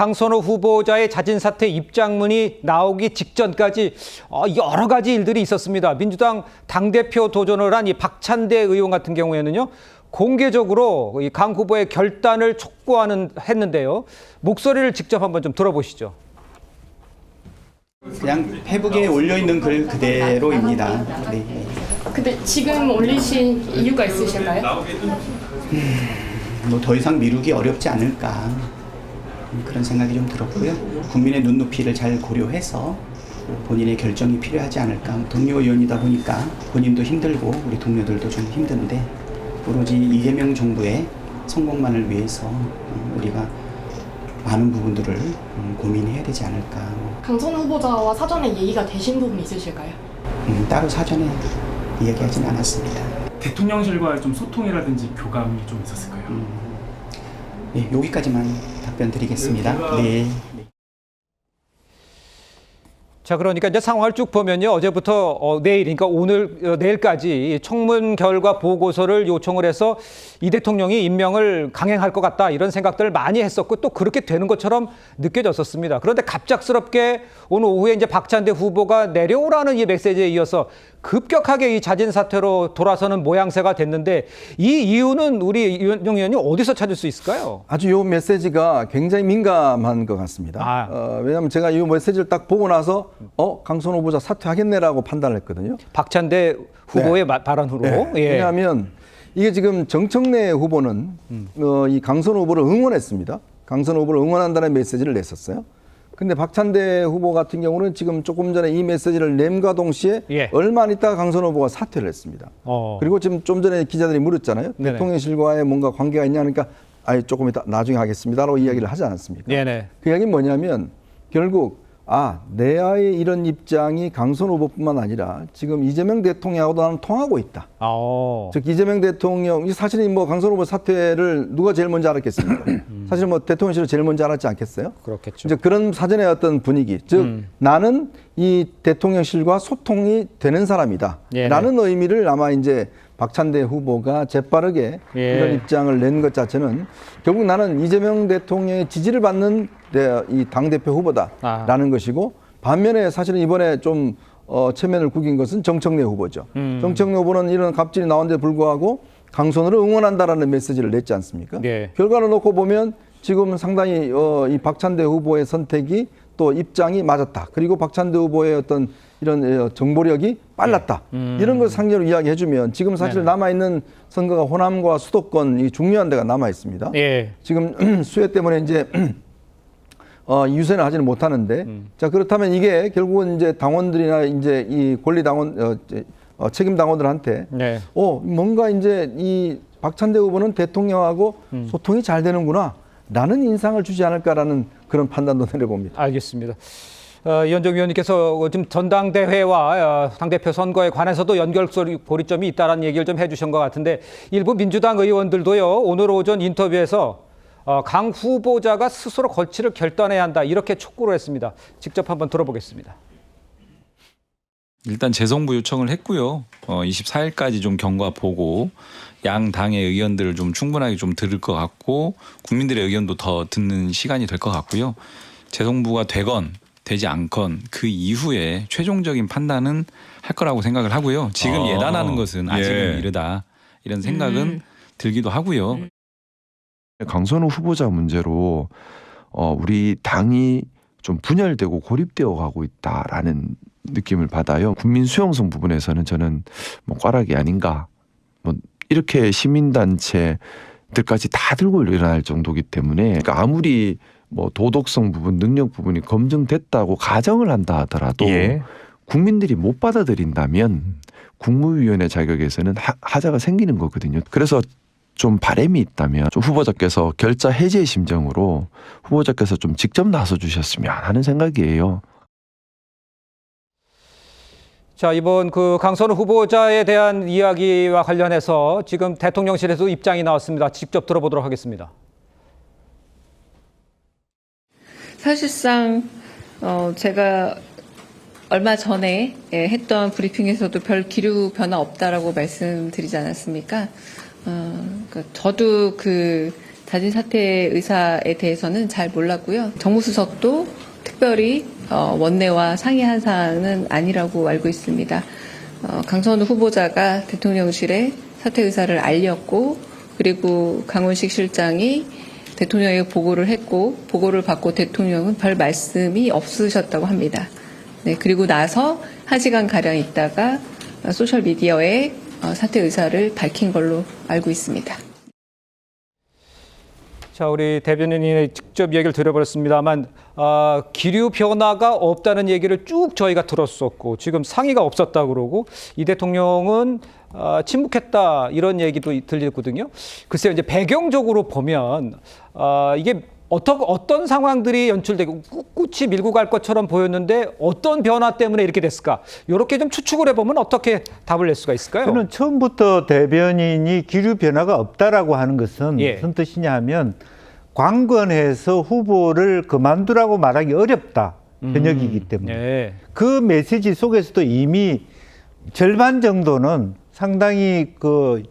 강선호 후보자의 자진 사퇴 입장문이 나오기 직전까지 여러 가지 일들이 있었습니다. 민주당 당대표 도전을 한 이 박찬대 의원 같은 경우에는요, 공개적으로 이 강 후보의 결단을 했는데요. 목소리를 직접 한번 좀 들어보시죠. 그냥 페북에 올려있는 글 그대로입니다. 네. 근데 지금 올리신 이유가 있으실까요? 뭐 더 이상 미루기 어렵지 않을까 그런 생각이 좀 들었고요. 국민의 눈높이를 잘 고려해서 본인의 결정이 필요하지 않을까. 동료 의원이다 보니까 본인도 힘들고 우리 동료들도 좀 힘든데 오로지 이재명 정부의 성공만을 위해서 우리가 많은 부분들을 고민해야 되지 않을까. 강선호 후보자와 사전에 얘기가 되신 부분 있으실까요? 따로 사전에 이야기하진 않았습니다. 대통령실과의 좀 소통이라든지 교감이 좀 있었을까요? 네, 여기까지만 답변 드리겠습니다. 네. 자, 그러니까 이제 상황을 쭉 보면요. 어제부터 내일, 그러니까 내일까지 청문 결과 보고서를 요청을 해서 이 대통령이 임명을 강행할 것 같다, 이런 생각들을 많이 했었고 또 그렇게 되는 것처럼 느껴졌었습니다. 그런데 갑작스럽게 오늘 오후에 이제 박찬대 후보가 내려오라는 이 메시지에 이어서 급격하게 이 자진 사퇴로 돌아서는 모양새가 됐는데, 이 이유는 우리 이현정 의원님 어디서 찾을 수 있을까요? 아주 이 메시지가 굉장히 민감한 것 같습니다. 왜냐하면 제가 이 메시지를 딱 보고 나서 강선호 후보자 사퇴하겠네라고 판단을 했거든요. 박찬대 후보의 발언 후로. 네. 예. 왜냐하면 이게 지금 정청래 후보는 이 강선호 후보를 응원했습니다. 강선호 후보를 응원한다는 메시지를 냈었어요. 근데 박찬대 후보 같은 경우는 지금 조금 전에 이 메시지를 냄과 동시에 얼마 안 있다가 강선호 후보가 사퇴를 했습니다. 그리고 지금 좀 전에 기자들이 물었잖아요. 네네. 대통령실과의 뭔가 관계가 있냐 하니까 조금 이따 나중에 하겠습니다라고 이야기를 하지 않았습니까? 네네. 그 이야기는 뭐냐면 결국 내야의 이런 입장이 강선호 후보뿐만 아니라 지금 이재명 대통령하고도 나는 통하고 있다. 즉 이재명 대통령, 사실은 뭐 강선호 후보 사퇴를 누가 제일 먼저 알았겠습니까? 사실 뭐 대통령실을 제일 먼저 알았지 않겠어요? 그렇겠죠. 이제 그런 사전의 어떤 분위기, 즉 나는 이 대통령실과 소통이 되는 사람이다. 라는 의미를 아마 이제 박찬대 후보가 재빠르게 이런 입장을 낸 것 자체는 결국 나는 이재명 대통령의 지지를 받는 이 당대표 후보다라는 것이고, 반면에 사실은 이번에 좀 체면을 구긴 것은 정청래 후보죠. 정청래 후보는 이런 갑질이 나온데 불구하고 강선호를 응원한다라는 메시지를 냈지 않습니까? 결과를 놓고 보면 지금 상당히 이 박찬대 후보의 선택이 또 입장이 맞았다. 그리고 박찬대 후보의 어떤 이런 정보력이 빨랐다. 이런 걸 상대로 이야기해주면 지금 사실 남아있는 선거가 호남과 수도권 중요한 데가 남아있습니다. 지금 수해 때문에 이제 유세는 하지는 못하는데, 자, 그렇다면 이게 결국은 이제 당원들이나 이제 이 권리 당원, 책임 당원들한테 뭔가 이제 이 박찬대 후보는 대통령하고 소통이 잘 되는구나 라는 인상을 주지 않을까라는 그런 판단도 내려봅니다. 알겠습니다. 이현정 위원님께서 지금 전당대회와 당대표 선거에 관해서도 연결고리점이 있다는 얘기를 좀 해주신 것 같은데, 일부 민주당 의원들도요, 오늘 오전 인터뷰에서 강 후보자가 스스로 거취를 결단해야 한다, 이렇게 촉구를 했습니다. 직접 한번 들어보겠습니다. 일단 재송부 요청을 했고요. 24일까지 좀 경과 보고 양 당의 의견들을 좀 충분하게 좀 들을 것 같고, 국민들의 의견도 더 듣는 시간이 될 것 같고요. 재송부가 되건 되지 않건 그 이후에 최종적인 판단은 할 거라고 생각을 하고요. 지금 예단하는 것은 아직은 이르다, 이런 생각은 들기도 하고요. 강선호 후보자 문제로 우리 당이 좀 분열되고 고립되어 가고 있다라는 느낌을 받아요. 국민 수용성 부분에서는 저는 뭐 꽈락이 아닌가, 뭐 이렇게 시민단체들까지 다 들고 일어날 정도이기 때문에, 그러니까 아무리 뭐 도덕성 부분, 능력 부분이 검증됐다고 가정을 한다 하더라도 국민들이 못 받아들인다면 국무위원회 자격에서는 하자가 생기는 거거든요. 그래서 좀 바람이 있다면 좀 후보자께서 결자 해제의 심정으로 후보자께서 좀 직접 나서 주셨으면 하는 생각이에요. 자, 이번 그 강선호 후보자에 대한 이야기와 관련해서 지금 대통령실에서 입장이 나왔습니다. 직접 들어보도록 하겠습니다. 사실상 제가 얼마 전에 했던 브리핑에서도 별 기류 변화 없다라고 말씀드리지 않았습니까? 저도 그 자진 사퇴 의사에 대해서는 잘 몰랐고요. 정무수석도 특별히 원내와 상의한 사항은 아니라고 알고 있습니다. 강선우 후보자가 대통령실에 사퇴 의사를 알렸고 그리고 강훈식 실장이 대통령에게 보고를 했고 보고를 받고 대통령은 별 말씀이 없으셨다고 합니다. 네, 그리고 나서 1시간 가량 있다가 소셜 미디어에 사퇴 의사를 밝힌 걸로 알고 있습니다. 자, 우리 대변인이 직접 얘기를 드려버렸습니다만 기류 변화가 없다는 얘기를 쭉 저희가 들었었고 지금 상의가 없었다고 그러고 이 대통령은 침묵했다 이런 얘기도 들리거든요. 글쎄요, 이제 배경적으로 보면 이게 어떤 상황들이 연출되고 꿋꿋이 밀고 갈 것처럼 보였는데 어떤 변화 때문에 이렇게 됐을까? 이렇게 좀 추측을 해보면 어떻게 답을 낼 수가 있을까요? 저는 처음부터 대변인이 기류 변화가 없다라고 하는 것은 무슨 뜻이냐 하면 관건해서 후보를 그만두라고 말하기 어렵다 현역이기 때문에 그 메시지 속에서도 이미 절반 정도는 상당히 그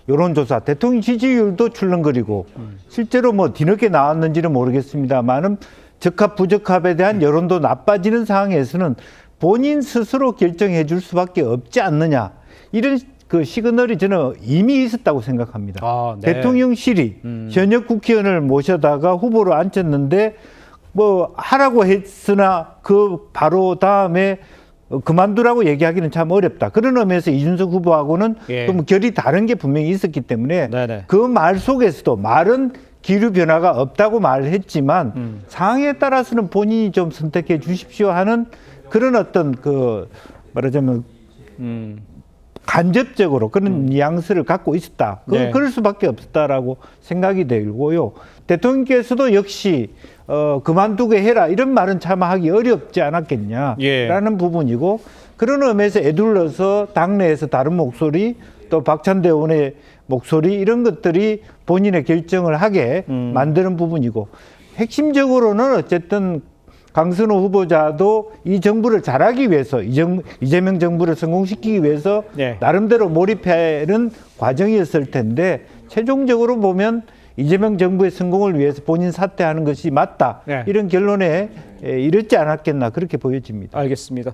여론조사, 대통령 지지율도 출렁거리고 실제로 뭐 뒤늦게 나왔는지는 모르겠습니다만은 적합 부적합에 대한 여론도 나빠지는 상황에서는 본인 스스로 결정해 줄 수밖에 없지 않느냐 이런 그 시그널이 저는 이미 있었다고 생각합니다. 대통령실이 현역 국회의원을 모셔다가 후보로 앉혔는데 뭐 하라고 했으나 그 바로 다음에 그만두라고 얘기하기는 참 어렵다. 그런 의미에서 이준석 후보하고는 좀 결이 다른 게 분명히 있었기 때문에 그 말 속에서도 말은 기류 변화가 없다고 말했지만 상황에 따라서는 본인이 좀 선택해 주십시오 하는 그런 어떤 그 말하자면 간접적으로 그런 뉘앙스를 갖고 있었다. 그럴 수밖에 없었다라고 생각이 들고요. 대통령께서도 역시 그만두게 해라 이런 말은 참 하기 어렵지 않았겠냐라는 부분이고 그런 의미에서 애둘러서 당내에서 다른 목소리 또 박찬대 의원의 목소리 이런 것들이 본인의 결정을 하게 만드는 부분이고 핵심적으로는 어쨌든 강선호 후보자도 이 정부를 잘하기 위해서 이재명 정부를 성공시키기 위해서 나름대로 몰입하는 과정이었을 텐데 최종적으로 보면 이재명 정부의 성공을 위해서 본인 사퇴하는 것이 맞다. 이런 결론에 이르지 않았겠나 그렇게 보여집니다. 알겠습니다.